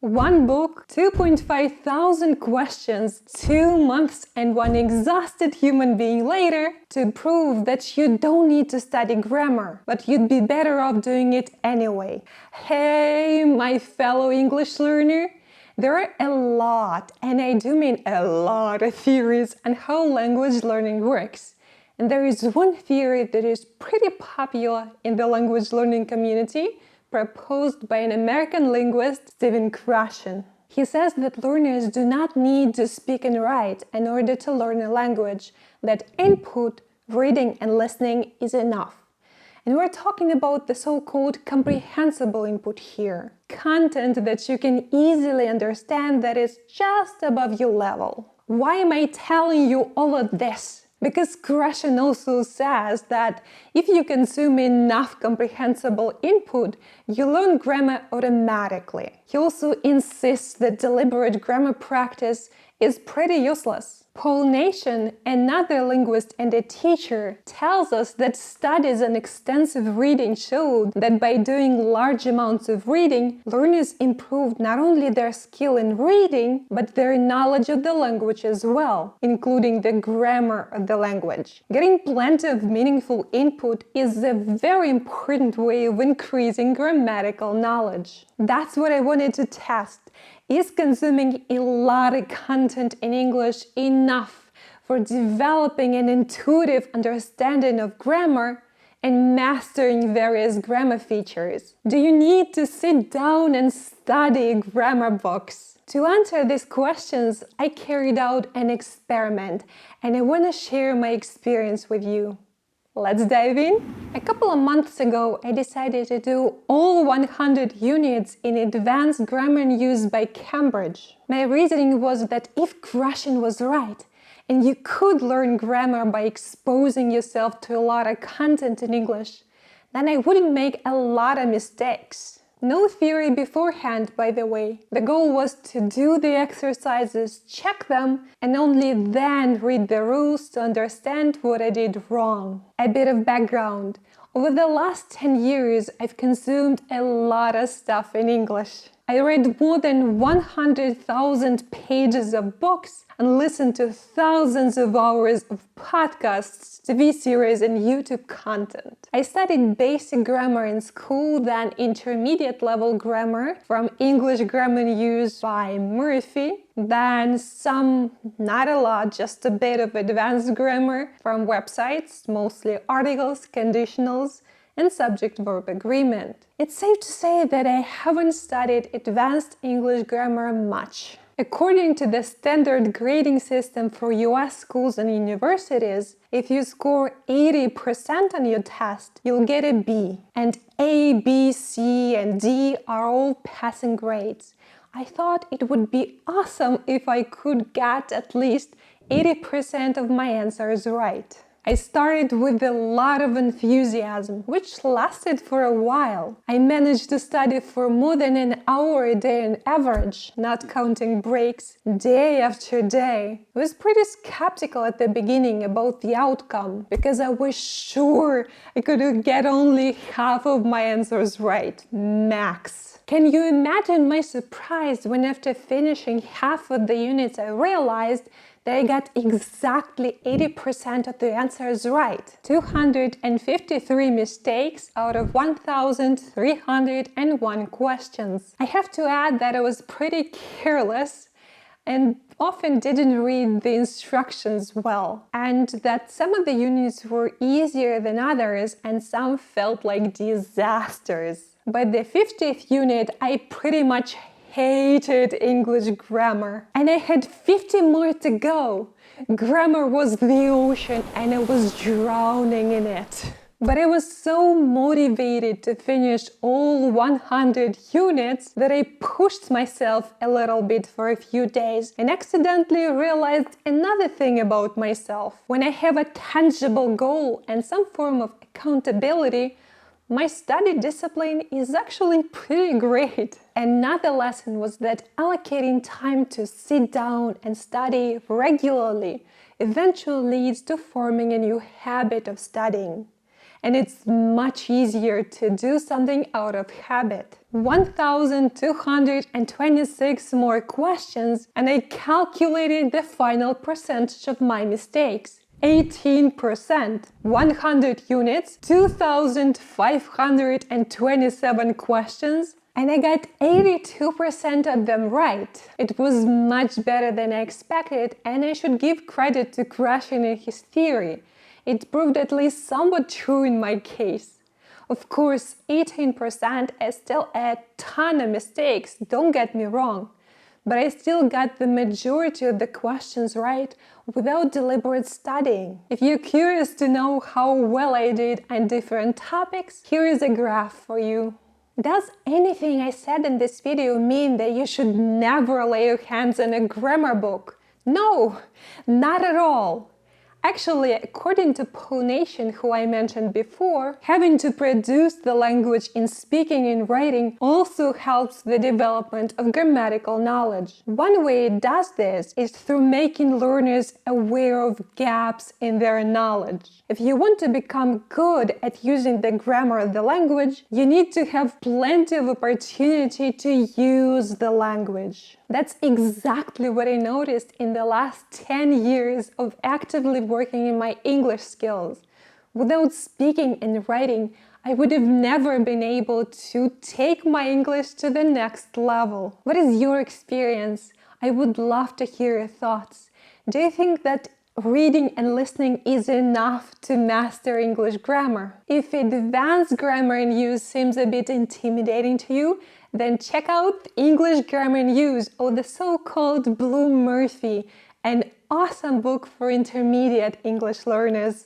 One book, 2.5 thousand questions, 2 months and one exhausted human being later to prove that you don't need to study grammar, but you'd be better off doing it anyway. Hey, my fellow English learner! There are a lot, and I do mean a lot of theories on how language learning works. And there is one theory that is pretty popular in the language learning community, proposed by an American linguist, Stephen Krashen. He says that learners do not need to speak and write in order to learn a language, that input, reading and listening is enough. And we're talking about the so-called comprehensible input here. Content that you can easily understand that is just above your level. Why am I telling you all of this? Because Krashen also says that if you consume enough comprehensible input, you learn grammar automatically. He also insists that deliberate grammar practice is pretty useless. Paul Nation, another linguist and a teacher, tells us that studies on extensive reading showed that by doing large amounts of reading, learners improved not only their skill in reading, but their knowledge of the language as well, including the grammar of the language. Getting plenty of meaningful input is a very important way of increasing grammatical knowledge. That's what I wanted to test. Is consuming a lot of content in English enough for developing an intuitive understanding of grammar and mastering various grammar features? Do you need to sit down and study grammar books? To answer these questions, I carried out an experiment and I want to share my experience with you. Let's dive in. A couple of months ago, I decided to do all 100 units in Advanced Grammar Used by Cambridge. My reasoning was that if Krashen was right, and you could learn grammar by exposing yourself to a lot of content in English, then I wouldn't make a lot of mistakes. No theory beforehand, by the way. The goal was to do the exercises, check them, and only then read the rules to understand what I did wrong. A bit of background. Over the last 10 years, I've consumed a lot of stuff in English. I read more than 100,000 pages of books and listened to thousands of hours of podcasts, TV series and YouTube content. I studied basic grammar in school, then intermediate level grammar from English Grammar Used by Murphy, then some, not a lot, just a bit of advanced grammar from websites, mostly articles, conditionals, and subject-verb agreement. It's safe to say that I haven't studied advanced English grammar much. According to the standard grading system for US schools and universities, if you score 80% on your test, you'll get a B. And A, B, C, and D are all passing grades. I thought it would be awesome if I could get at least 80% of my answers right. I started with a lot of enthusiasm, which lasted for a while. I managed to study for more than an hour a day on average, not counting breaks, day after day. I was pretty skeptical at the beginning about the outcome, because I was sure I could get only half of my answers right, max. Can you imagine my surprise when after finishing half of the units I realized that I got exactly 80% of the answers right. 253 mistakes out of 1,301 questions. I have to add that I was pretty careless and often didn't read the instructions well, and that some of the units were easier than others and some felt like disasters. By the 50th unit, I pretty much hated English grammar, and I had 50 more to go. Grammar was the ocean and I was drowning in it. But I was so motivated to finish all 100 units that I pushed myself a little bit for a few days and accidentally realized another thing about myself. When I have a tangible goal and some form of accountability, my study discipline is actually pretty great. Another lesson was that allocating time to sit down and study regularly eventually leads to forming a new habit of studying. And it's much easier to do something out of habit. 1,226 more questions, and I calculated the final percentage of my mistakes. 18%, 100 units, 2,527 questions, and I got 82% of them right. It was much better than I expected, and I should give credit to Grushin and his theory. It proved at least somewhat true in my case. Of course, 18% is still a ton of mistakes, don't get me wrong. But I still got the majority of the questions right without deliberate studying. If you're curious to know how well I did on different topics, here is a graph for you. Does anything I said in this video mean that you should never lay your hands on a grammar book? No, not at all. Actually, according to Pollination, who I mentioned before, having to produce the language in speaking and writing also helps the development of grammatical knowledge. One way it does this is through making learners aware of gaps in their knowledge. If you want to become good at using the grammar of the language, you need to have plenty of opportunity to use the language. That's exactly what I noticed in the last 10 years of actively working in my English skills. Without speaking and writing, I would have never been able to take my English to the next level. What is your experience? I would love to hear your thoughts. Do you think that reading and listening is enough to master English grammar? If advanced grammar in use seems a bit intimidating to you, then check out English Grammar in Use, or the so-called Blue Murphy, an awesome book for intermediate English learners.